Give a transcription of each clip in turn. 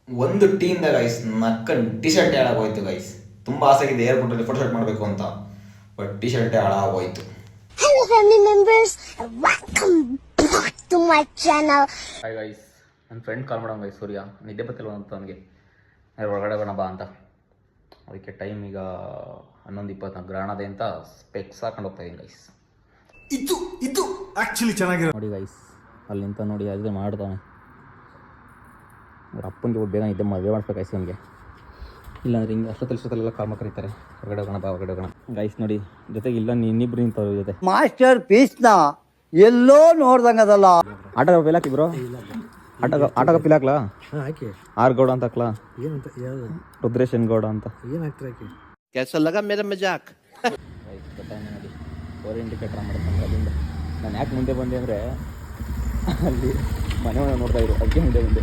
ಒಂದು ಟೀಮ್ದಾಗ ಗೈಸ್ ನಕ್ಕ ಟಿ ಶರ್ಟ್ ಹಾಳಾಗೋಯ್ತು ಗೈಸ್. ತುಂಬ ಆಸೆ ಇದೆ ಏರ್ಪೋರ್ಟಲ್ಲಿ ಫೋಟೋ ಶೂಟ್ ಮಾಡಬೇಕು ಅಂತ, ಬಟ್ ಟಿ ಶರ್ಟೇ ಹಾಳಾಗೋಯ್ತು. Hello family members and welcome back to my channel. Hi guys, ನನ್ನ ಫ್ರೆಂಡ್ ಕಾಲ್ ಮಾಡೋಣ ಗೈಸ್. ಸೂರ್ಯ ನಿದ್ದೆ ಬರ್ತಿಲ್ವ ಅಂತ ಅವನಿಗೆ, ಹೊರಗಡೆ ಬರೋಣ ಬಾ ಅಂತ. ಅದಕ್ಕೆ ಟೈಮ್ ಈಗ 11:24 ಗ್ರಹಣದೆ ಅಂತ ಸ್ಪೆಕ್ಸ್ ಹಾಕೊಂಡು ಹೋಗ್ತಾ ಇದ್ದೀನಿ ಗೈಸ್. ಇದು ಆಕ್ಚುಲಿ ಚೆನ್ನಾಗಿರೋ ನೋಡಿ ಗೈಸ್, ಅಲ್ಲಿ ನಿಂತ ನೋಡಿ ಅದೇ ಮಾಡ್ತಾನೆ. ಅವ್ರ ಅಪ್ಪನಿಗೆ ಬೇಗ ನಿದ್ದೆ ಮದುವೆ ಮಾಡಿಸ್ಬೇಕು ಗೈಸ್ ಅವನಿಗೆ. ಇಲ್ಲಾಂದ್ರೆ ಹಿಂಗೆ ಅಷ್ಟೊತ್ತಲ್ಲೆಲ್ಲ ಕಾಮ ಕರೀತಾರೆ, ಹೊರಗಡೆ ಹೋಗೋಣ ಬಾ ಹೊರಗಡೆ ಹೋಗೋಣ ಗೈಸ್. ನೋಡಿ ಜೊತೆಗೆ ಇಲ್ಲ ಇನ್ನಿಬ್ರು ನಿಂತವ್ರ ಜೊತೆ ಮಾಸ್ಟರ್ ಪೀಸ್ನ ಎಲ್ಲೋ ನೋಡ್ದಂಗದಲ್ಲ. ಆಟೋ ಪಿಲಾಕಿ ಬ್ರೋ, ಆಟೋ ಪಿಲಾಕ್ಲಾ ಆರ್ ಗೌಡ ಅಂತ ಹಾಕ್ಲಾ, ರುದ್ರೇಶ್ ಎನ್ ಗೌಡ ಅಂತ. कैसा लगा मेरा मजाक? ನೋಡಿ ಓವರ್ ಇಂಡಿಕೇಟರ್ ಮಾಡ್ತಾನೆ ಅಲ್ಲಿಂದ. ನಾನು ಯಾಕೆ ಮುಂದೆ ಬಂದೆ ಅಂದರೆ ಅಲ್ಲಿ ಮನೆ ನೋಡ್ತಾ ಇದ್ರು, ಅದಕ್ಕೆ ಮುಂದೆ ಬಂದೆ.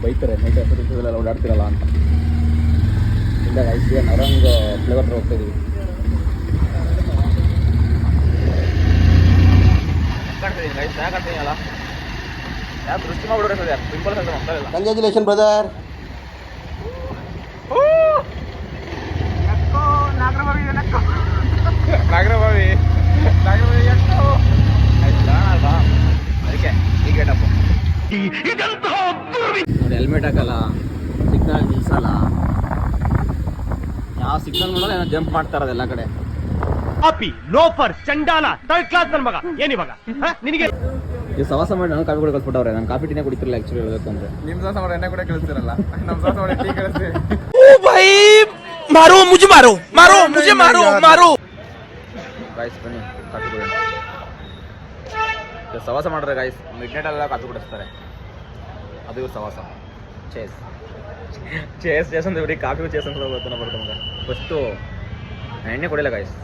ಬೈತಾರೆ ನೈಟ್ ಎಲ್ಲ ಓಡಾಡ್ತಿರಲ್ಲ ಅಂತ. ಇಲ್ಲ ಗೈಸ್, ನವರಂಗ್ ಫ್ಲೇವರ್ ಹತ್ರ ಹೋಗ್ತಾ ಇದೀವಿ. ಕಾಣ್ತಿದ್ದೀನಲ್ಲ, ಯಾರು ದೃಷ್ಟಿ ಮಾಡ್ಬಿಡ್ರೆ ಸರ್, ಪಿಂಪಲ್ಸ್ ಅಂತ ಹೋಗ್ತಾ ಇಲ್ಲ. Congratulation brother. ಅದಕ್ಕೆ ಈ ಗೇಟಪ್ಪ ನೋಡಿ, ಹೆಲ್ಮೆಟ್ ಹಾಕಲ್ಲ, ಸಿಗ್ನಲ್ ನಿಲ್ಸಲ್ಲ, ಯಾವ ಸಿಗ್ನಲ್ ನೋಡಲ್ಲ, ಏನೋ ಜಂಪ್ ಮಾಡ್ತಾ ಇರೋದು ಎಲ್ಲ ಕಡೆ. ಕಾಪಿ ಲೋಫರ್ ಚಂಡಾಲ ಥರ್ಡ್ ಕ್ಲಾಸ್ ನನ್ನ ಮಗ ಏನಿವಾಗ ನಿನಗೆ ಈ ಸವಾಸ ಮಾಡಿ ನಾನು ಕಾಫಿ ಕೂಡ ಕಲ್ಸ್ಬಿಟ್ಟವ್ರೆ. ನಾನು ಕಾಫಿ ಟೀನೇ ಕುಡಿತಿರಲ್ಲ ಆ್ಯಕ್ಚುಲಿ ಹೇಳಬೇಕು ಅಂದರೆ. ನಿಮ್ಮ ಸಾಸ ಮಾಡಿ ಎಣ್ಣೆ ಕೂಡ ಕಳಿಸ್ತಿರಲ್ಲ, ನಮ್ಮ ಸಾಸ ಮಾಡಿ ಟೀ ಕಳಿಸ್ತೀವಿ. ಗಾಯ್ಸ್ ಬನ್ನಿ ಕಾಫಿ ಕುಡಿಯೋಣ. ಸವಾಸ ಮಾಡ್ರೆ ಗಾಯ್ಸ್, ಮಿಡ್ನೈಟೆಲ್ಲ ಕಾಫಿ ಕುಡಿಸ್ತಾರೆ, ಅದು ಇವ್ರು ಸವಾಸ. ಚೇಸ್ ಚೇಸ್ ಚೇಸ್ ಅಂತ ಬಿಡಿ, ಕಾಫಿ ಚೇಸ್ ಅಂತ ಗೊತ್ತನ ಬರುತ್ತೆ ಮಗ. ಫಸ್ಟು ಎಣ್ಣೆ ಕೊಡಿಲ್ಲ ಗಾಯ್ಸ್,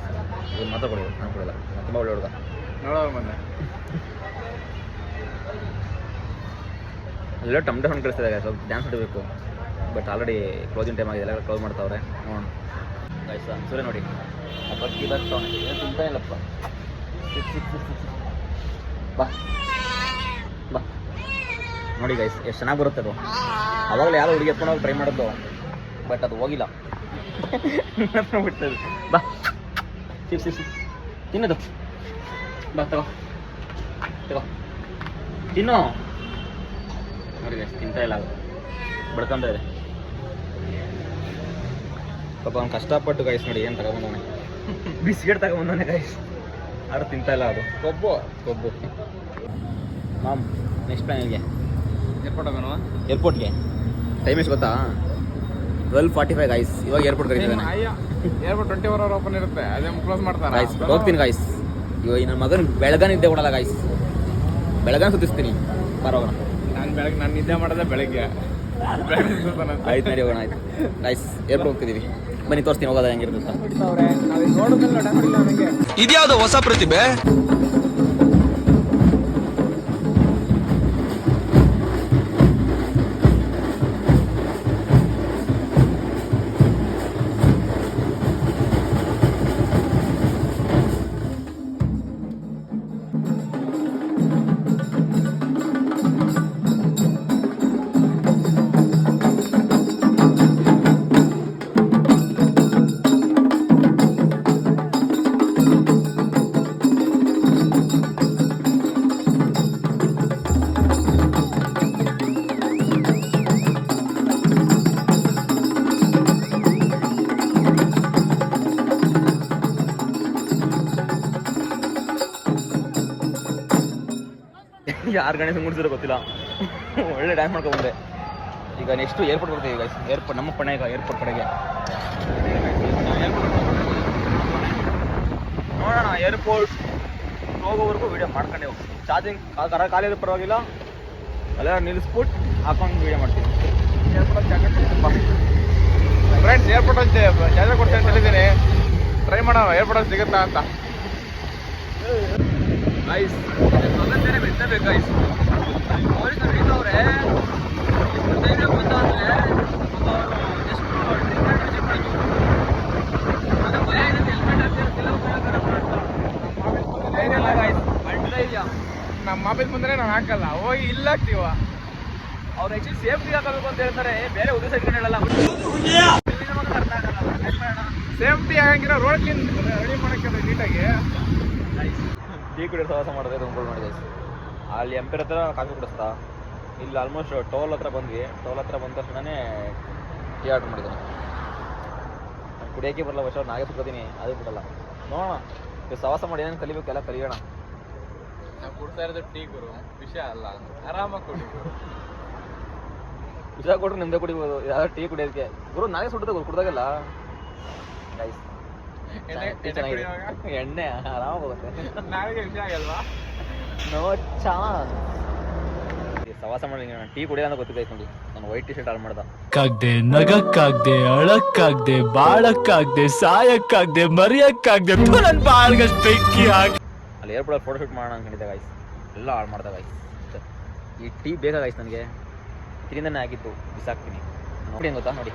ಇವ್ರು ಮಾತ್ರ ಕೊಡಿ, ನಾನು ಕೊಡಿಲ್ಲ. ನಾನು ತುಂಬ ಒಳ್ಳೆ ಹುಡುಗ. ನೋಡೋರು ಮೊನ್ನೆ ಅಲ್ಲೆಲ್ಲ ಟಮ್ಟೆ ಹೊಂಡು ಕಳಿಸ್ತಿದೆ ಗಾಯ್ಸ್, ಸ್ವಲ್ಪ ಡ್ಯಾನ್ಸ್ ಮಾಡಬೇಕು. ಬಟ್ ಆಲ್ರೆಡಿ ಕ್ಲೋಸಿಂಗ್ ಟೈಮ್ ಆಗಿದೆ, ಎಲ್ಲ ಕ್ಲೋಸ್ ಮಾಡ್ತಾವ್ರೆ. ನೋಡೋಣ ಗಾಯ್ಸ್. ಅನ್ಸೂರೆ ನೋಡಿ ಅಪ್ಪಕ್ಕಿ ಬರ್ತಾವನೆ, ಏನು ತಿಂತಾ ಇಲ್ಲಪ್ಪ. ಬಾ ಬಾ ನೋಡಿ ಗೈಸ್, ಎಷ್ಟು ಚೆನ್ನಾಗಿ ಬರುತ್ತೆ ಅದು. ಅವಾಗಲೇ ಯಾರೋ ಹುಡುಗಿ ಎತ್ಕೊಂಡು ಹೋಗಿ ಟ್ರೈ ಮಾಡೋದು, ಬಟ್ ಅದು ಹೋಗಿಲ್ಲ. ಬಿಡ್ತದೆ. ಬಾ ಸಿಪ್ ತಿನ್ನೋದು, ಬಾ ತಗೋ ತಗೋ ತಿನ್ನೋ. ನೋಡಿ ಗೈಸ್, ತಿಂತಾ ಇಲ್ಲ, ಅದು ಬಡ್ಕೊಂತ ಇದೆ ಪಾಪ. ಅವ್ನು ಕಷ್ಟಪಟ್ಟು ಗೈಸ್ ನೋಡಿ ಏನು ತಗೊಂಬಂದವನೆ, ಬಿಸ್ಕೆಟ್ ತಗೊಂಬಂದವನೆ ಗೈಸ್, ಆದ್ರೂ ತಿಂತಾ ಇಲ್ಲ ಅದು. ಕೊಬ್ಬು ಮಾಮ್. ನೆಕ್ಸ್ಟ್ ಪ್ಲಾನ್ ಹೇಗೆ ಏರ್ಪೋರ್ಟ್ ಹೋಗೋಣ. ಏರ್ಪೋರ್ಟ್ಗೆ ಟೈಮ್ ಎಷ್ಟು ಗೊತ್ತಾ? 12:45 ಗೈಸ್. ಇವಾಗ ಏರ್ಪೋರ್ಟ್ ಕರೀತಿದ್ದಾನೆ. ಏರ್ಪೋರ್ಟ್ 24 hours ಓಪನ್ ಇರುತ್ತೆ, ಅದೇ ಕ್ಲೋಸ್ ಮಾಡ್ತಾರೆ ಗೈಸ್. ಹೋಗ್ತೀನಿ ಗೈಸ್, ಇವಾಗ ನನ್ನ ಮಗನ ಬೆಳಗಾನ ನಿದ್ದೆ ಕೊಡಲ್ಲ ಗೈಸ್, ಬೆಳಗಾನ ಸುತ್ತಿಸ್ತೀನಿ. ಬರೋಣ. ನಾನು ಬೆಳಗ್ಗೆ ನಾನು ನಿದ್ದೆ ಮಾಡೋದೇ ಬೆಳಗ್ಗೆ. ಆಯ್ತು ನಡಿ ಹೋಗೋಣ. ಆಯ್ತು ಗೈಸ್, ಏರ್ಪೋರ್ಟ್ ಹೋಗ್ತಿದ್ದೀವಿ, ಬನ್ನಿ ತೋರಿಸ್ತೀನಿ ಹೋಗೋದ ಹೆಂಗಿರುತ್ತೆ. ಇದ್ಯಾವುದು ಹೊಸ ಪ್ರತಿಭೆ? ಯಾರು ಗಣೇಶ ಮುಗಿಸಿರೋ ಗೊತ್ತಿಲ್ಲ, ಒಳ್ಳೆ ಡ್ಯಾನ್ಸ್ ಮಾಡ್ಕೊಂಡ್ಬಂದೆ. ಈಗ ನೆಕ್ಸ್ಟು ಏರ್ಪೋರ್ಟ್ ಬರ್ತೀವಿ ಗೈಸ್. ಏರ್ಪೋರ್ಟ್ ನಮ್ಮ ಪಣ ಈಗ ಏರ್ಪೋರ್ಟ್ ಕಡೆಗೆ ನೋಡೋಣ. ಏರ್ಪೋರ್ಟ್ ಹೋಗೋವರೆಗೂ ವೀಡಿಯೋ ಮಾಡ್ಕೊಂಡೆ ಹೋಗಿ, ಚಾರ್ಜಿಂಗ್ ಖಾಲಿ ಇರೋ ಪರವಾಗಿಲ್ಲ, ಅಲ್ಲ ನಿಲ್ಲಿಸ್ಬಿಟ್ಟು ಹಾಕೊಂಡು ವೀಡಿಯೋ ಮಾಡ್ತೀನಿ. ಏರ್ಪೋರ್ಟ್ ಫ್ರೆಂಡ್ಸ್, ಏರ್ಪೋರ್ಟ್ ಅಂತ ಚಾರ್ಜರ್ ಕೊಡ್ತೀನಿ ಅಂತ ಹೇಳಿದ್ದೀನಿ, ಟ್ರೈ ಮಾಡೋಣ ಏರ್ಪೋರ್ಟ್ ಸಿಗುತ್ತಾ ಅಂತ. ಗೈಸ್ ಬೆತ್ತಬೇಕು ಗೈಸ್, ಪೊಲೀಸರು ಹಿಡಿದವ್ರೆ. ನಮ್ಮ ಆಫೀಸ್ ಬಂದರೆ ನಾನು ಹಾಕಲ್ಲ, ಹೋಗಿ ಇಲ್ಲ ಹಾಕ್ತೀವ. ಅವ್ರು ಆಕ್ಚುಲಿ ಸೇಫ್ಟಿ ಹಾಕಬೇಕು ಅಂತ ಹೇಳ್ತಾರೆ, ಬೇರೆ ಉದ್ದೇಶ ಇಟ್ಕೊಂಡು ಹೇಳಲ್ಲ. ಸೇಫ್ಟಿ ಆಗಂಗಿರೋ ರೋಡ್ ಕ್ಲೀನ್ ರೆಡಿ ಮಾಡಕ್ಕೆ ನೀಟಾಗಿ ಟೀ ಕುಡಿಯೋ ಸಹವಾಸ ಮಾಡೋದೇ ತುಂಬಿಕೊಂಡು ಮಾಡಿ ಗೈಸ್. ಅಲ್ಲಿ ಎಂಪೇರ್ ಹತ್ರ ಕಾಫಿ ಕುಡಿಸ್ತಾ, ಇಲ್ಲಿ ಆಲ್ಮೋಸ್ಟ್ ಟೋಲ್ ಹತ್ರ ಬಂದ್ವಿ. ಟೋಲ್ ಹತ್ರ ಬಂದ ತಕ್ಷಣನೇ ಟೀ ಆರ್ಡರ್ ಮಾಡಿದ್ದೀನಿ. ನಾನು ಕುಡಿಯೋಕ್ಕೆ ಬರಲ್ಲ, ವರ್ಷ ನಾವೇ ಕುಡ್ಕೋತೀನಿ, ಅದು ಬಿಡಲ್ಲ. ನೋಡೋಣ, ಇದು ಸಹವಾಸ ಮಾಡಿ ಏನೇನು ಕಲಿಬೇಕು ಎಲ್ಲ ಕಲಿಯೋಣ. ನಾವು ಕುಡ್ತಾ ಇರೋದು ಟೀ ಗುರು, ವಿಷಯ ಅಲ್ಲ, ಆರಾಮಾಗಿ ಕುಡಿ. ವಿಷ ಕೊಟ್ಟರು ನಿಮ್ದೆ ಕುಡಿಬೋದು, ಯಾವ್ದು ಟೀ ಕುಡಿಯೋದಕ್ಕೆ ಗುರು. ನಾವೇ ಸುಟ್ಟದ ಕುಡ್ದಾಗಲ್ಲ ಗೈಸ್. ಎಣ್ಣೆ ಆರಾಮಾಗಿ ಹೋಗುತ್ತೆ, ನಾಳೆಗೆ ವಿಷಯ ಆಗಲ್ವಾ? No chance. ಸವಾಸ ಮಾಡಿ ಟೀ ಕುಡಿಯೋಣ ಅಂತ ಗೊತ್ತಿದೆ ನೋಡಿ. ನಾನು ವೈಟ್ ಟಿ ಶರ್ಟ್ ಆಲ್ ಮಾಡ್ದ. ಕಾಗ್ದೆ ನಗಕ್ಕಾಗ್ದೆ ಅಳಕ್ಕಾಗ್ದೆ ಬಾಳಕ್ಕಾಗ್ದೆ ಸಾಯಕ್ಕಾಗ್ದೆ ಮರಿಯಕ್ಕಾಗ್ದೆ ನನ್ ಬಾಳ್ಗಷ್ಟು ಬೆಂಕಿ ಹಾಕಿ ಅಲ್ಲಿ ಏರ್ಪೋರ್ಟ್ ಫೋಟೋ ಶೂಟ್ ಮಾಡೋಣ ಅನ್ಕೊಂಡಿದ್ದೆ ಗೈಸ್. ಎಲ್ಲ ಹಾಳು ಮಾಡ್ದೆ ಗೈಸ್. ಈ ಟೀ ಬೇಕಾ ಗೈಸ್ ನನಗೆ, ಇದರಿಂದನೇ ಆಗಿತ್ತು, ಬಿಸಾಕ್ತೀನಿ ನೋಡಿ. ಹೆಂಗೆ ಗೊತ್ತಾ ನೋಡಿ,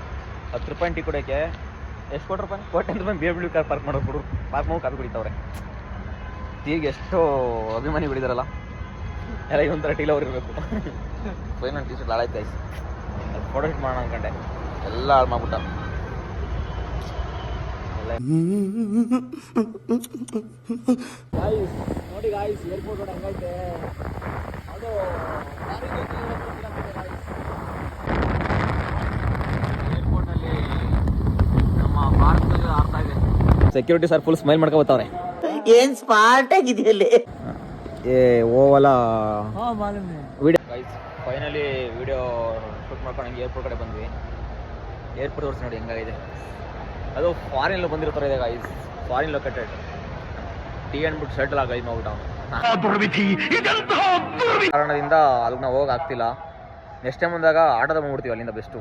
10 ರೂಪಾಯಿ ಟೀ ಕುಡಿಯೋಕ್ಕೆ ಎಷ್ಟು ₹10 ₹10 BMW ಕಾರ್ ಪಾರ್ಕ್ ಮಾಡೋದು ಕೊಡು. ಪಾರ್ಕ್ ಮಾಡಿ ಕಾಫಿ ಕುಡಿತಾವ್ರೆ. ಟೀಗೆ ಎಷ್ಟು ಅಭಿಮಾನಿ ಬಿಡಿದಾರಲ್ಲ ಎಲ್ಲ ಇದೊಂಥರ ಟೀಲ್ ಅವ್ರು ಇರಬೇಕು. ಫೈನಲ್ ಟೀ ಶರ್ಟ್ ಹಾಳಾಯ್ತು ಗೈಸ್. ಫೋಟೋ ಶೂಟ್ ಮಾಡೋಣ ಅನ್ಕೊಂಡೆ, ಎಲ್ಲ ಹಾಳು ಮಾಡ್ಬಿಟ್ಟ. ನೋಡಿ ಗಾಯ್ಸ್, ಏರ್ಪೋರ್ಟ್ ರೋಡ್ ಹಂಗೈತೆ. ಅದು ಏರ್ಪೋರ್ಟಲ್ಲಿ ನಮ್ಮ ಭಾರತದಲ್ಲಿ ಆಗ್ತಾ ಇದೆ. ಸೆಕ್ಯೂರಿಟಿ ಸರ್ ಫುಲ್ ಸ್ಮೈಲ್ ಮಾಡ್ಕೊ ಬರ್ತಾವ್ರೆ. ಏನ್ ಸ್ಮಾರ್ಟ್ ಆಗಿದೆಯಲ್ಲಿ. ಏ ಓವಲ video guys. Finally video shoot ಮಾಡ್ಕೊಂಡು ಹಂಗೆ ಏರ್ಪೋರ್ಟ್ ಕಡೆ ಬಂದ್ವಿ. ಏರ್ಪೋರ್ಟ್ ತೋರಿಸಿ ನೋಡಿ ಹೆಂಗಾಗಿದೆ. ಅದು ಫಾರಿನ್ ಬಂದಿರೋ ಥರ ಇದೆ ಗೈಸ್, ಫಾರಿನ್ ಲೊಕೇಟೆಡ್. ಟೀ ಅಂದ್ಬಿಟ್ಟು ಶರ್ಟಲ್ ಆಗೈದು ನೋಡ್ಬಿಟ್ಟು ಕಾರಣದಿಂದ ಅಲ್ಲಿಗೆ ನಾವು ಹೋಗಿ ಆಗ್ತಿಲ್ಲ. ನೆಕ್ಸ್ಟ್ ಟೈಮ್ ಬಂದಾಗ ಆಟೋದ ಬಂದ್ಬಿಡ್ತೀವಿ ಅಲ್ಲಿಂದ ಬೆಸ್ಟು.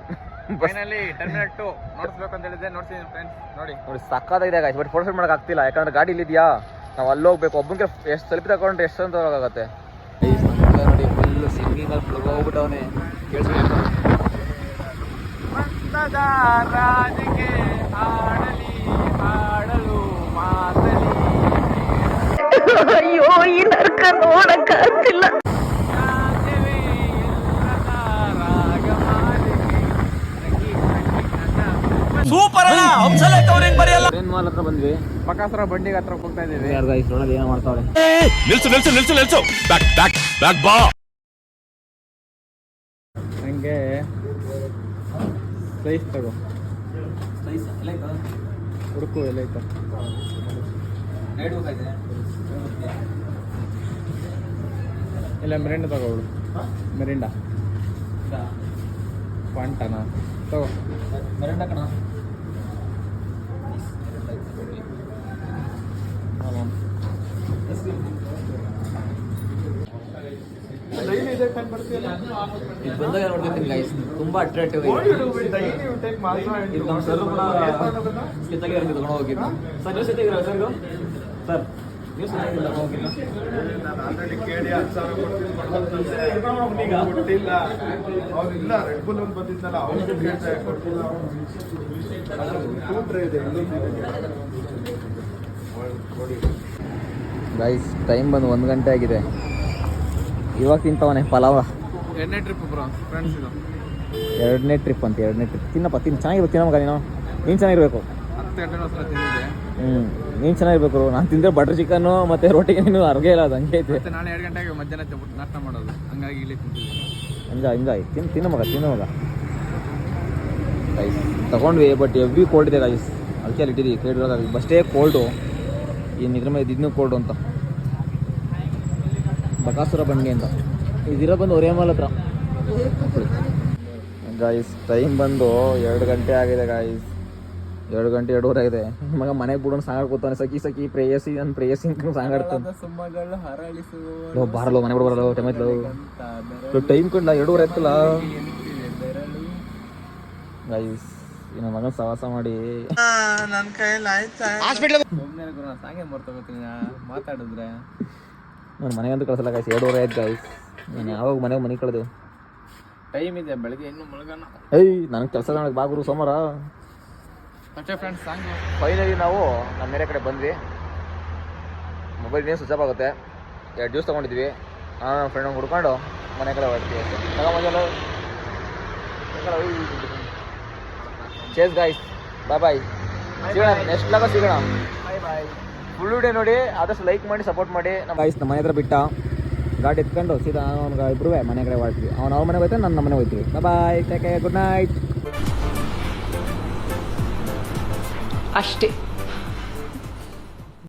ಫೈನಲಿ ಟರ್ಮಿನೇಟ್ 2 ನೋಡಿಸ್ಬೇಕು ಅಂತ ಹೇಳಿದ್ದೆ, ನೋಡ್ತೀನಿ ಫ್ರೆಂಡ್ಸ್. ನೋಡಿ ಸಕ್ಕತ್ತಾಗಿದೆ ಗೈಸ್, ಬಟ್ ಫೋಟೋ ಶೂಟ್ ಮಾಡೋಕೆ ಆಗ್ತಿಲ್ಲ ಯಾಕಂದ್ರೆ ಗಾಡಿ ಇಲ್ಲಿದೆಯಾ. ನಾವು ಅಲ್ಲಿ ಹೋಗ್ಬೇಕು, ಒಬ್ಬನಿಗೆ ಎಷ್ಟು ಸೆಲ್ಫಿ ತಗೊಂಡ್ರೆ ಎಷ್ಟು ಅಂತ ಹೋಗಾಗತ್ತೆ. ನೋಡಿ ಫುಲ್ ಸಿಂಗಿಂಗಲ್ಲಿ ಫುಲ್ ಹೋಗ್ಬಿಟ್ಟವನೇ ಕೇಳಿಸ್ಬೇಕು. ರಾಜಿಗೆ ಆಡಲಿ ಆಡಲು ಮಾತಲಿ. ಅಯ್ಯೋ ಈ ನರ್ಕ ನೋಡಕ್ಕಾಗ್ತಿಲ್ಲ. ಸೂಪರ್ ಅಣ್ಣ, ಹಂಸಲೇಖ ಅವ್ರು ಹೆಂಗ್ ಬರೆಯಲ್ಲ. ಟ್ರೈನ್ ಮಾಲ್ ಹತ್ರ ಬಂದ್ವಿ. ಬಕಾಸುರ ಬಂಡಿಗೆ ಹತ್ರ ಹೋಗ್ತಾ ಇದ್ದೀವಿ. ಯಾರು ಗೈಸ್ ನೋಡೋದು ಏನೋ ಮಾಡ್ತಾವ್ರೆ. ನಿಲ್ಸು ನಿಲ್ಸು ನಿಲ್ಸು ನಿಲ್ಸು, ಬ್ಯಾಕ್ ಬ್ಯಾಕ್ ಬ್ಯಾಕ್ ಬಾ. ಹಂಗೆ ಸೈಜ್ ತಗೋ, ಹುಡುಕು ಎಲ್ಲ ಐತ. ಇಲ್ಲ ಮೆರಿಂಡ ತಗೋಳು, ಮೆರಿಂಡ ಫಾಂಟನ ತಗೋ. ಇದು ಬಂದಾಗ ನೋಡ್ತಿರ್ತೀನಿ ಗೈಸ್, ತುಂಬಾ ಅಟ್ರಾಕ್ಟಿವ್ ಇದೆ. ಇದು ನಮ್ಮ ಸರ್ ಕೂಡ ಸ್ಕೆಚ್ಚಾಗಿ ತಗೊಂಡು ಹೋಗಿದ್ದು. ಸರ್ ನೀವು ಸಿಗ್ತಿದ್ದೀರಾ ಸರ್? ಸರ್ ನೀವು ಸಿಗ್ತಿದ್ದೀರಾ ತಗೊಂಡು ಹೋಗಿಲ್ಲ? ಗೈಸ್ ಟೈಮ್ ಬಂದು 1 ಗಂಟೆ ಆಗಿದೆ. ಇವಾಗ ತಿಂತವನೆ ಪಲಾವ. 2ನೇ ಟ್ರಿಪ್ ಬ್ರೋ ಫ್ರೆಂಡ್ಸ್, ಇದು 2ನೇ ಟ್ರಿಪ್ ಅಂತ. 2ನೇ ಟ್ರಿಪ್ ತಿನ್ನಪ್ಪ, ಚೆನ್ನಾಗಿರ್ಬೇಕು. ತಿನ್ನೋ ಮಗ ನೀನು ಚೆನ್ನಾಗಿರ್ಬೇಕು. 10 ಗಂಟೆ ಹತ್ರ ತಿಂದಿದೆ. ನೀನು ಚೆನ್ನಾಗಿರ್ಬೇಕು. ನಾನು ತಿಂದರೆ ಬಟರ್ ಚಿಕನ್ನು ಮತ್ತು ರೋಟಿಗೆ ನೀನು ಅರ್ಗೆ ಇಲ್ಲ, ಅದು ಹಂಗೆ ಐತೆ. ಮತ್ತೆ ನಾಳೆ 2 ಗಂಟೆಗೆ ಮಧ್ಯಾಹ್ನ ನಾಷ್ಟ ಮಾಡೋದು, ಹಂಗಾಗಿ ಇಲ್ಲಿ ತಿಂತಿದ್ದೀವಿ. ಎಂಜಾಯ್ ತಿನ್ನೋ ಮಗ ಗೈಸ್. ತಗೊಂಡ್ವಿ, ಬಟ್ ಎವ್ರಿ ಕೋಲ್ಡ್ ಇದೆ ಗೈಸ್. ಅದಕ್ಕೆ ಅಲ್ಲಿ ಇಟ್ಟಿದ್ದೀವಿ ಕೇಳಿರೋ ಬಸ್ಟೇ ಕೋಲ್ಡು. ಇನ್ನು ಇದ್ರ ಮೇಲೆ ಇನ್ನೂ ಕೋಲ್ಡು ಅಂತ. ಬಕಾಸುರ ಬಂಡಿ ಅಂತ ಇದಿರೋ ಬಂದು ಒರೇಮಾಲ್ ಹತ್ರ ಗಾಯ್ಸ್. ಟೈಮ್ ಬಂದು 2 ಗಂಟೆ ಆಗಿದೆ ಗಾಯ್ಸ್. 2 ಗಂಟೆ 2:30 ಆಗಿದೆ. ಮಗ ಮನೆಗೆ ಬಿಡೋಣ ಸಾಂಗಾಡ್ ಕೂತಾನೆ. ಸಖಿ ಪ್ರೇಯಸಿ ನನ್ನ ಪ್ರೇಯಸಿ ಸಾಂಗಾಡ್ತಾನೆ. ಬಾರಲ್ಲ ಮನೆ ಬಿಡಬಾರಲ್ಲ, ಟೈಮ್ ಆಯ್ತಲ್ಲ. ಟೈಮ್ ಕೊಂಡ್ಲ 2:30 ಆಯ್ತಲ್ಲ ಗೈಸ್. ಇನ್ನು ಮಗನ ಸವಾಸ ಮಾಡಿ ನನ್ನ ಕೈಯಲ್ಲಿ ಆಯ್ತಾ ಸಾಂಗೆ ಮರ್ತೋಗ್ತೀನಿ ಮಾತಾಡಿದ್ರೆ. ನಾನು ಮನೆಗಂತೂ ಕಳಿಸಲ್ಲ ಗಾಯ್ಸ್. 2:30 ಆಯ್ತು ಗಾಯ್ಸ್. ನಾನು ಯಾವಾಗ ಮನೆ ಕಳೆದು ಟೈಮ್ ಇದೆ, ಬೆಳಗ್ಗೆ ಇನ್ನೂ ಮಲಗೋಣ. ನನಗೆ ಕೆಲಸ ಮಾಡಕ್ಕೆ ಬಾಗುರು ಸೋಮವಾರ. ಮತ್ತೆ ಫ್ರೆಂಡ್ಸ್ ಸಾಂಗ್ ಫೈನಲಿ ನಾವು ನಮ್ಮ ಮೇರೆ ಕಡೆ ಬಂದ್ವಿ. ಮೊಬೈಲ್ ಇನ್ನೇನು ಸ್ವಿಚ್ ಆಫ್ ಆಗುತ್ತೆ. 2 ಜ್ಯೂಸ್ ತೊಗೊಂಡಿದ್ವಿ. ನಾನು ಫ್ರೆಂಡ್ ಹುಡ್ಕೊಂಡು ಮನೆ ಕಡೆ ಹೊರಡ್ತೀವಿ. ತಗೊಂಬಂದಲ್ಲ ಚೇಸ್ ಗಾಯ್ಸ್, ಬಾಯ್ ಬಾಯ್, ಸಿಗೋಣ ನೆಕ್ಸ್ಟ್ ಲಾಗ ಸಿಗೋಣ. ಫುಲ್ ವಿಡಿಯೋ ನೋಡಿ, ಆದಷ್ಟು ಲೈಕ್ ಮಾಡಿ ಸಪೋರ್ಟ್ ಮಾಡಿ. ನಮ್ಮ ಗಾಯ್ಸ್ ನಮ್ಮ ಮನೆ ಹತ್ರ ಬಿಟ್ಟ ಗಾಡಿ ಎತ್ಕೊಂಡು ಸೀದಾ ಅವ್ನಿಗೆ ಇಬ್ಬರು ಮನೆ ಕಡೆ ಹೊರಟ್ವಿ. ಅವ್ರ ಮನೆಗೆ ಹೋಗ್ತಾನೆ, ನಾನು ನಮ್ಮ ಮನೆಗೆ ಹೋಗ್ತೀವಿ. ಬಾಯ್, ಟೇಕ್ ಕೇರ್, ಗುಡ್ ನೈಟ್. ಅಷ್ಟೇ.